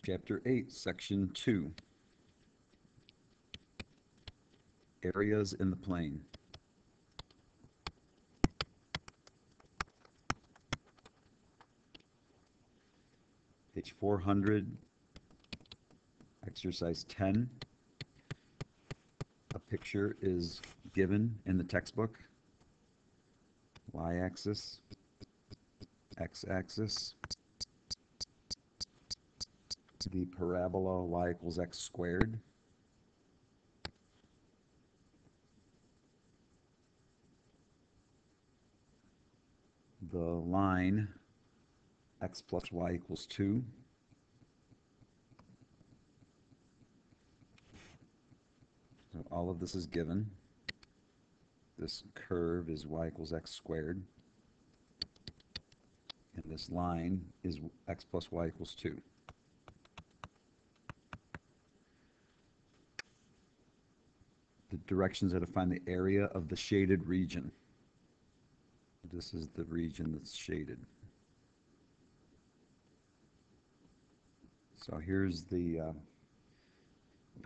Chapter 8, Section 2, Areas in the Plane. Page 400, Exercise 10. A picture is given in the textbook. Y-axis, x-axis, the parabola y equals x squared. The line x plus y equals 2. So all of this is given. This curve is y equals x squared. And this line is x plus y equals 2. The directions are to find the area of the shaded region. This is the region that's shaded. So here's the,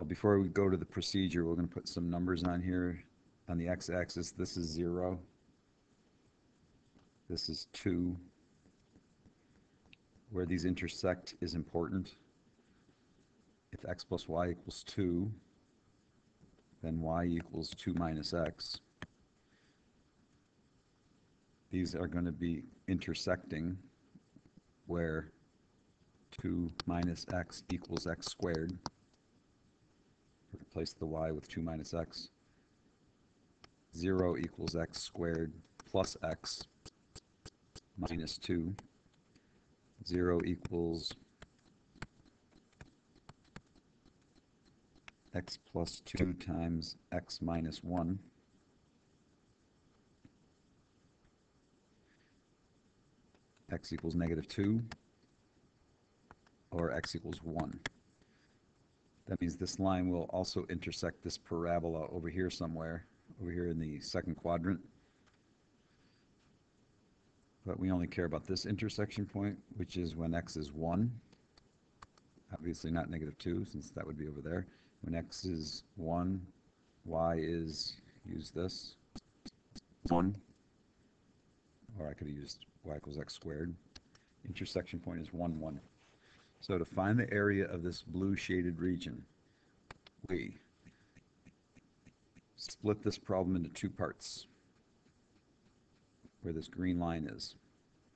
before we go to the procedure, we're going to put some numbers on here. On the x-axis, this is 0. This is 2. Where these intersect is important. If x plus y equals 2, then y equals 2 minus x. These are going to be intersecting where 2 minus x equals x squared. Replace the y with 2 minus x. 0 equals x squared plus x minus 2. 0 equals x plus 2 times x minus 1. X equals negative 2, or x equals 1. That means this line will also intersect this parabola over here somewhere, over here in the second quadrant. But we only care about this intersection point, which is when x is 1. Obviously not negative 2, since that would be over there. When x is 1, y is, use this, 1. Or I could have used y equals x squared. Intersection point is 1, 1. So to find the area of this blue shaded region, we split this problem into two parts, where this green line is,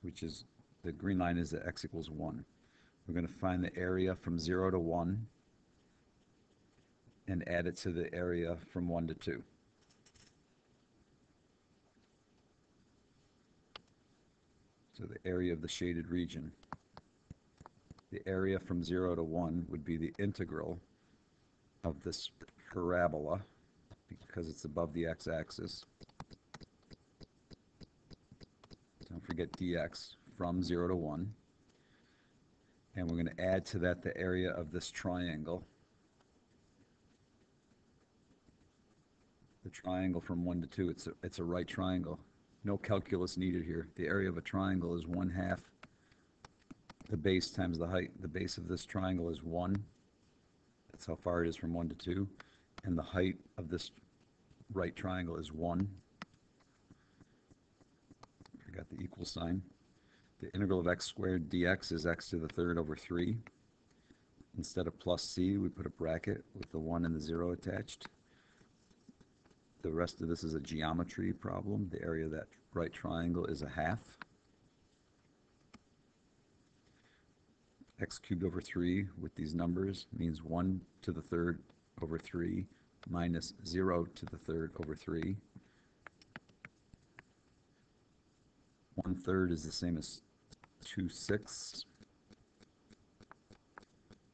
which is, the green line is at x equals 1. We're going to find the area from 0 to 1 and add it to the area from 1 to 2. So the area of the shaded region. The area from 0 to 1 would be the integral of this parabola, because it's above the x-axis. Don't forget dx, from 0 to 1. And we're going to add to that the area of this triangle. The triangle from 1 to 2, it's a right triangle. No calculus needed here. The area of a triangle is 1/2 the base times the height. The base of this triangle is 1. That's how far it is from 1 to 2. And the height of this right triangle is 1. Forgot the equal sign. The integral of x squared dx is x to the third over 3. Instead of plus c, we put a bracket with the 1 and the 0 attached. The rest of this is a geometry problem. The area of that right triangle is 1/2. X cubed over 3 with these numbers means 1 to the third over 3 minus 0 to the third over 3. 1/3 is the same as 2/6.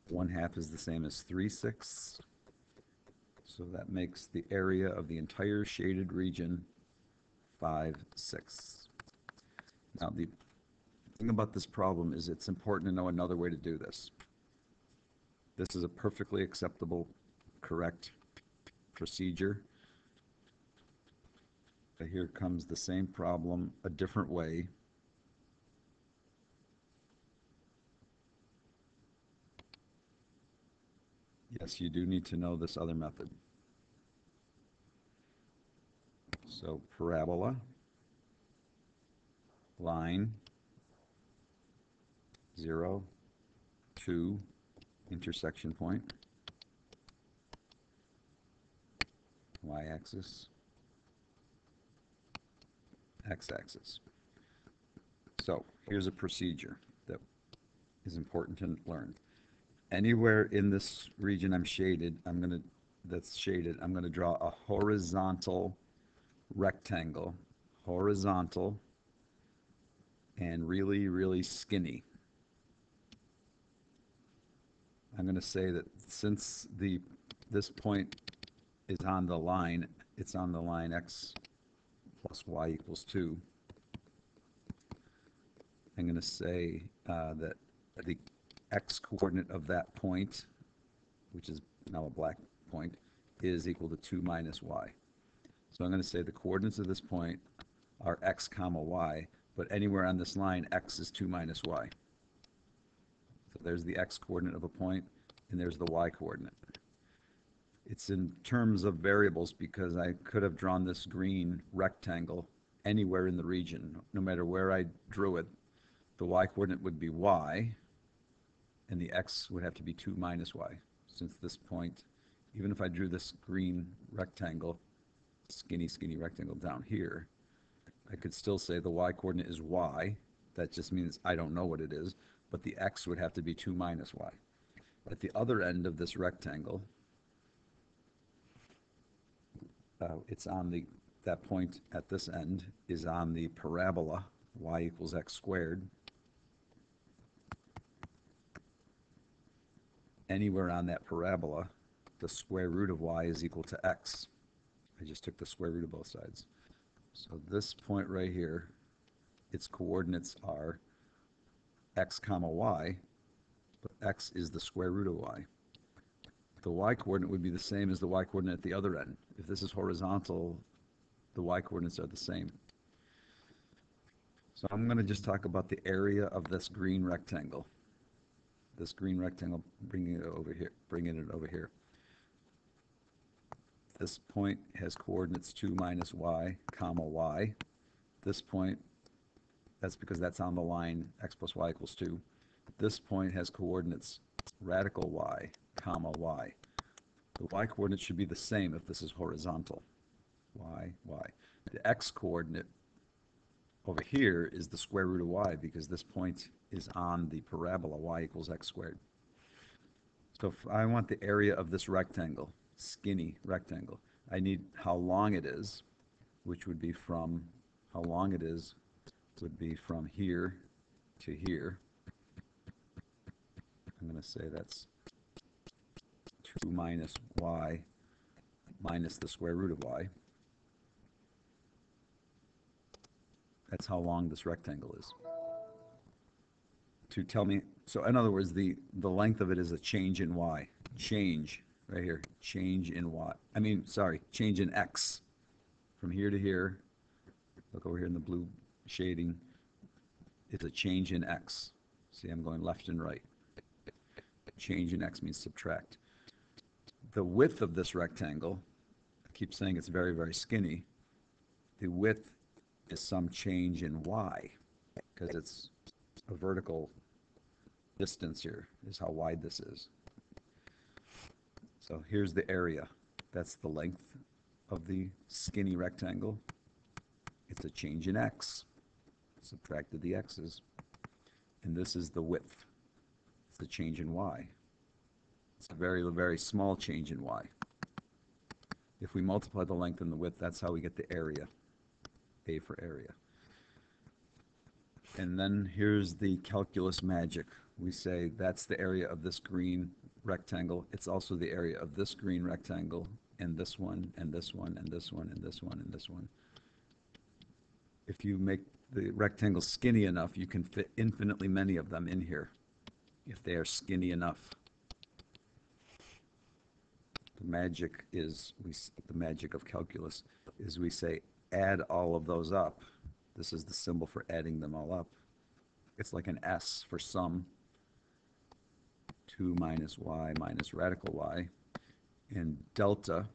1/2 is the same as 3/6. So that makes the area of the entire shaded region 5/6. Now the thing about this problem is it's important to know another way to do this. This is a perfectly acceptable, correct procedure. But here comes the same problem a different way. yes, you do need to know this other method. So parabola, line, 0, 2, intersection point, y-axis, x-axis. So here's a procedure that is important to learn. Anywhere in this region I'm shaded, that's shaded, I'm gonna draw a horizontal rectangle, horizontal and really, really skinny. I'm gonna say that since this point is on the line, it's on the line x plus y equals 2. I'm going to say that the x-coordinate of that point, which is now a black point, is equal to 2 minus y. So I'm going to say the coordinates of this point are x comma y, but anywhere on this line, x is 2 minus y. So there's the x-coordinate of a point, and there's the y-coordinate. It's in terms of variables because I could have drawn this green rectangle anywhere in the region. No matter where I drew it, the y-coordinate would be y, and the x would have to be 2 minus y. Since this point, even if I drew this green rectangle, skinny, skinny rectangle down here, I could still say the y-coordinate is y. That just means I don't know what it is, but the x would have to be 2 minus y. At the other end of this rectangle, it's on that point at this end is on the parabola y equals x squared. Anywhere on that parabola, the square root of y is equal to x. I just took the square root of both sides. So this point right here, its coordinates are x comma y, but x is the square root of y. The y-coordinate would be the same as the y-coordinate at the other end. If this is horizontal, the y-coordinates are the same. So I'm going to just talk about the area of this green rectangle. This green rectangle, bringing it over here. This point has coordinates 2 minus y, comma y. This point, that's because that's on the line x plus y equals 2. This point has coordinates radical y, comma y. The y-coordinate should be the same if this is horizontal. Y, y. The x-coordinate over here is the square root of y because this point is on the parabola y equals x squared. So if I want the area of this rectangle, skinny rectangle, I need how long it is, which would be from, from here to here. I'm going to say that's 2 minus y minus the square root of y. That's how long this rectangle is. To tell me, so in other words, the length of it is a change in y. Change, right here, change in y. Change in x. From here to here, look over here in the blue shading, it's a change in x. See, I'm going left and right. Change in x means subtract. The width of this rectangle, I keep saying it's very, very skinny. The width is some change in y, because it's a vertical distance here, is how wide this is. So here's the area. That's the length of the skinny rectangle. It's a change in x. Subtracted the x's. And this is the width. It's a change in y. It's a very, very small change in y. If we multiply the length and the width, that's how we get the area. A for area. And then here's the calculus magic. We say that's the area of this green rectangle. It's also the area of this green rectangle, and this one, and this one, and this one, and this one, and this one. If you make the rectangle skinny enough, you can fit infinitely many of them in here, if they are skinny enough. The magic of calculus is we say add all of those up. This is the symbol for adding them all up. It's like an S for sum. 2 minus y minus radical y, and delta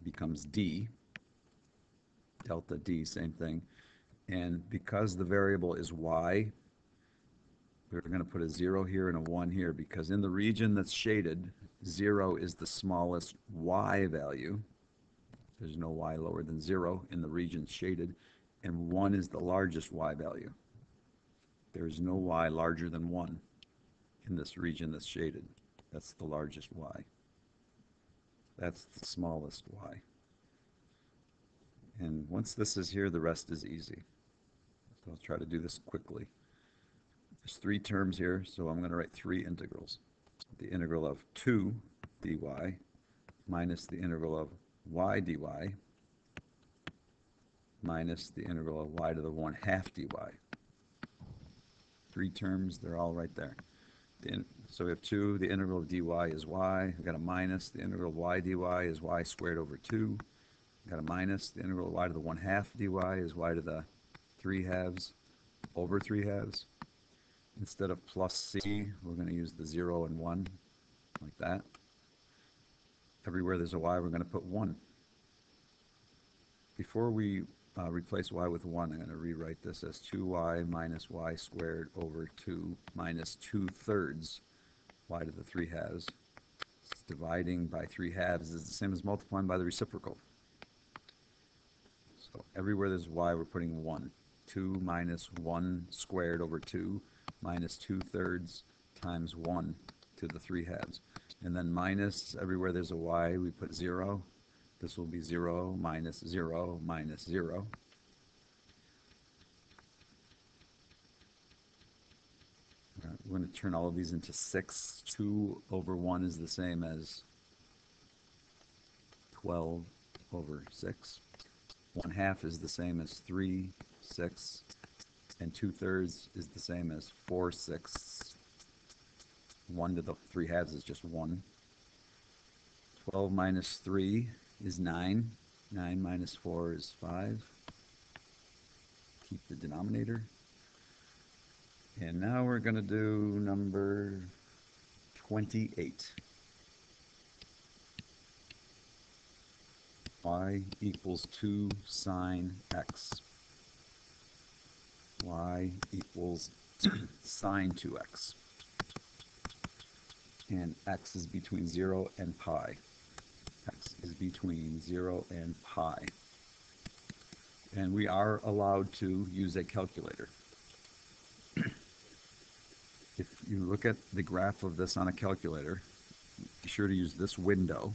becomes d. Delta d, same thing. And because the variable is y, we're going to put a 0 here and a 1 here, because in the region that's shaded, 0 is the smallest y value. There's no y lower than 0 in the region shaded, and 1 is the largest y value. There's no y larger than 1 in this region that's shaded. That's the largest y. That's the smallest y. And once this is here, the rest is easy. So I'll try to do this quickly. There's 3 terms here, so I'm going to write 3 integrals. The integral of 2 dy minus the integral of y dy minus the integral of y to the 1/2 dy. 3 terms, they're all right there. So we have 2, the integral of dy is y. We've got a minus, the integral of y dy is y squared over 2. We've got a minus, the integral of y to the 1/2 dy is y to the 3/2 over 3/2. Instead of plus c, we're going to use the 0 and 1, like that. Everywhere there's a y, we're going to put 1. Before we replace y with 1, I'm going to rewrite this as 2y minus y squared over 2 minus 2/3 y to the 3/2. Dividing by 3/2 is the same as multiplying by the reciprocal. So everywhere there's y, we're putting 1. 2 minus 1 squared over 2 minus 2/3 times 1 to the 3/2. And then minus, everywhere there's a y, we put 0. This will be 0 minus 0 minus 0. We're going to turn all of these into 6. 2 over 1 is the same as 12 over 6. 1/2 is the same as 3, 6. And 2/3 is the same as 4, 6. 1 to the 3/2 is just 1. 12 minus 3 is 9. 9 minus 4 is 5. Keep the denominator. And now we're going to do number 28. Y equals 2 sine x. Y equals sine 2x. And x is between 0 and pi. X is between 0 and pi. And we are allowed to use a calculator. If you look at the graph of this on a calculator, be sure to use this window,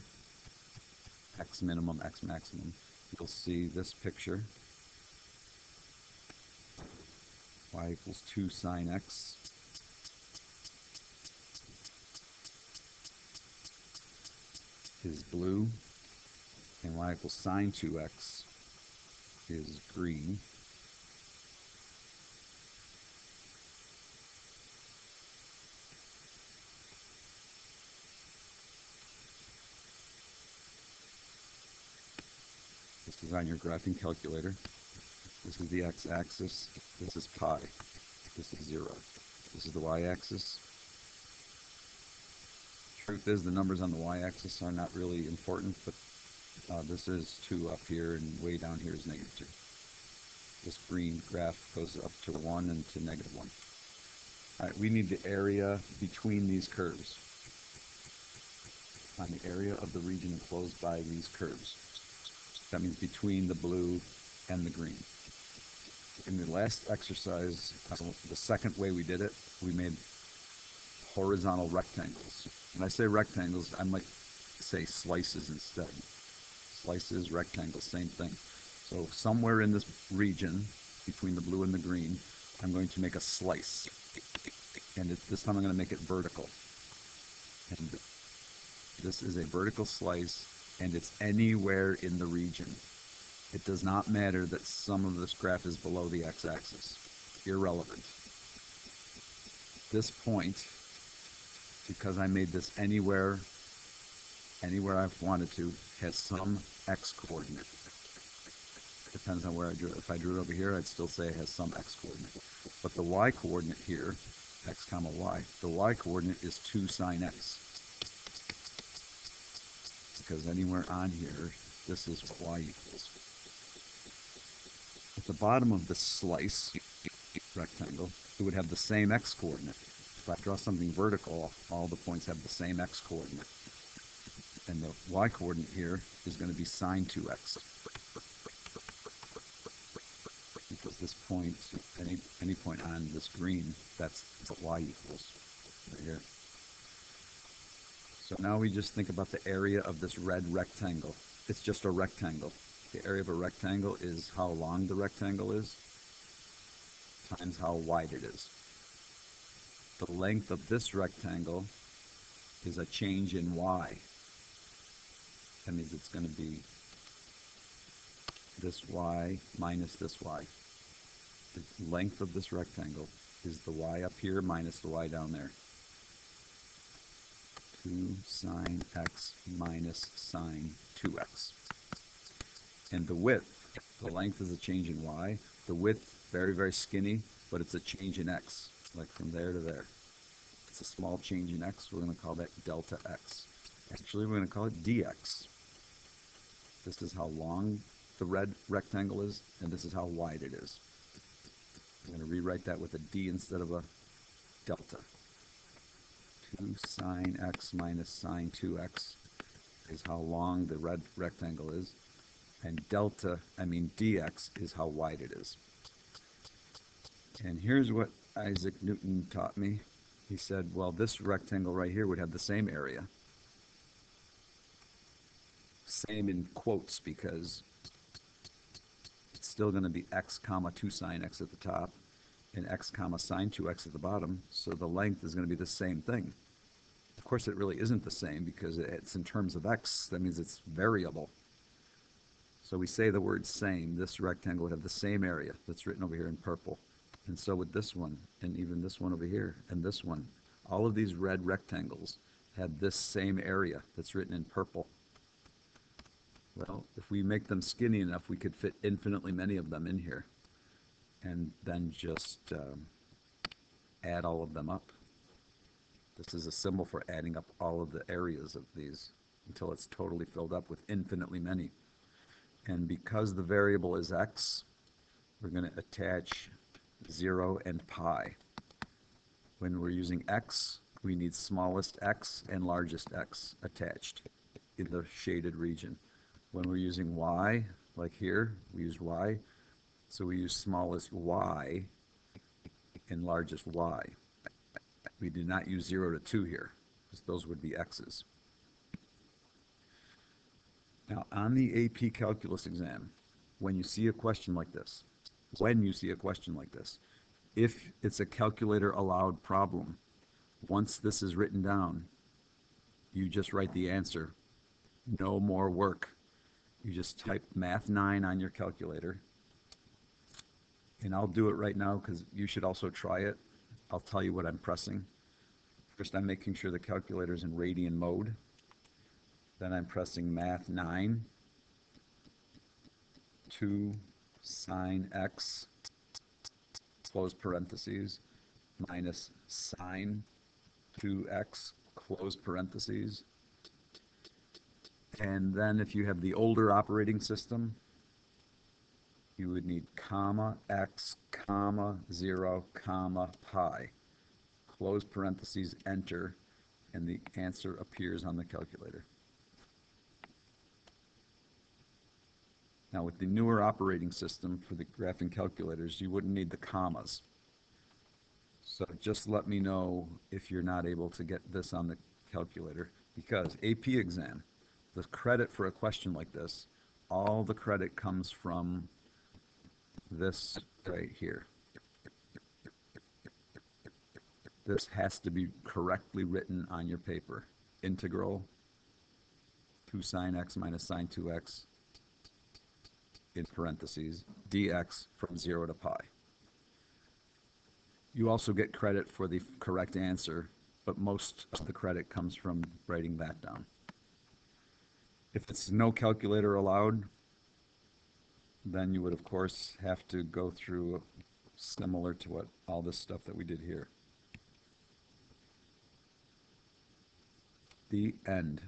x minimum, x maximum. You'll see this picture. Y equals 2 sine x. Is blue, and y equals sine 2x is green. This is on your graphing calculator. This is the x-axis. This is pi. This is 0. This is the y-axis. Truth is, the numbers on the y-axis are not really important, but this is 2 up here, and way down here is -2. This green graph goes up to 1 and to -1. All right, we need the area between these curves. On the area of the region enclosed by these curves. That means between the blue and the green. In the last exercise, the second way we did it, we made horizontal rectangles. When I say rectangles, I might say slices instead. Slices, rectangles, same thing. So somewhere in this region, between the blue and the green, I'm going to make a slice. And this time I'm going to make it vertical. And this is a vertical slice, and it's anywhere in the region. It does not matter that some of this graph is below the x-axis. Irrelevant. This point, because I made this anywhere I've wanted to, has some x-coordinate. Depends on where I drew it. If I drew it over here, I'd still say it has some x-coordinate. But the y-coordinate here x comma y. The y coordinate is 2 sine x, because anywhere on here, this is what y equals. At the bottom of this slice rectangle, it would have the same x coordinate. If I draw something vertical, all the points have the same x coordinate. And the y coordinate here is going to be sine 2x. Because this point, any point on this green, that's what y equals right here. So now we just think about the area of this red rectangle. It's just a rectangle. The area of a rectangle is how long the rectangle is times how wide it is. The length of this rectangle is a change in y. That means it's going to be this y minus this y. The length of this rectangle is the y up here minus the y down there. 2 sine x minus sine 2x. And the width, the length is a change in y. The width, very, very skinny, but it's a change in x, like from there to there. It's a small change in x. We're going to call that delta x. Actually, we're going to call it dx. This is how long the red rectangle is, and this is how wide it is. I'm going to rewrite that with a d instead of a delta. 2 sine x minus sine 2x is how long the red rectangle is, and dx is how wide it is. And here's what Isaac Newton taught me. He said, well, this rectangle right here would have the same area. Same in quotes, because it's still going to be x comma 2 sine x at the top and x comma sine 2x at the bottom, so the length is going to be the same thing. Of course, it really isn't the same because it's in terms of x. That means it's variable. So we say the word same. This rectangle would have the same area that's written over here in purple. And so with this one, and even this one over here, and this one, all of these red rectangles had this same area that's written in purple. Well, if we make them skinny enough, we could fit infinitely many of them in here, and then just add all of them up. This is a symbol for adding up all of the areas of these until it's totally filled up with infinitely many. And because the variable is x, we're going to attach 0 and pi. When we're using x, we need smallest x and largest x attached in the shaded region. When we're using y, like here, we use y, so we use smallest y and largest y. We do not use 0 to 2 here, because those would be x's. Now, on the AP Calculus exam, when you see a question like this, if it's a calculator allowed problem, once this is written down, you just write the answer. No more work. You just type Math 9 on your calculator. And I'll do it right now because you should also try it. I'll tell you what I'm pressing. First, I'm making sure the calculator's in radian mode. Then I'm pressing Math 9, 2 sine x, close parentheses, minus sine 2x, close parentheses. And then if you have the older operating system, you would need comma x, comma 0, comma pi, close parentheses, enter, and the answer appears on the calculator. Now with the newer operating system for the graphing calculators, you wouldn't need the commas. So just let me know if you're not able to get this on the calculator, because AP exam, the credit for a question like this, all the credit comes from this right here. This has to be correctly written on your paper. Integral 2 sine x minus sine 2x in parentheses, dx from 0 to pi. You also get credit for the correct answer, but most of the credit comes from writing that down. If it's no calculator allowed, then you would of course have to go through similar to what all this stuff that we did here. The end.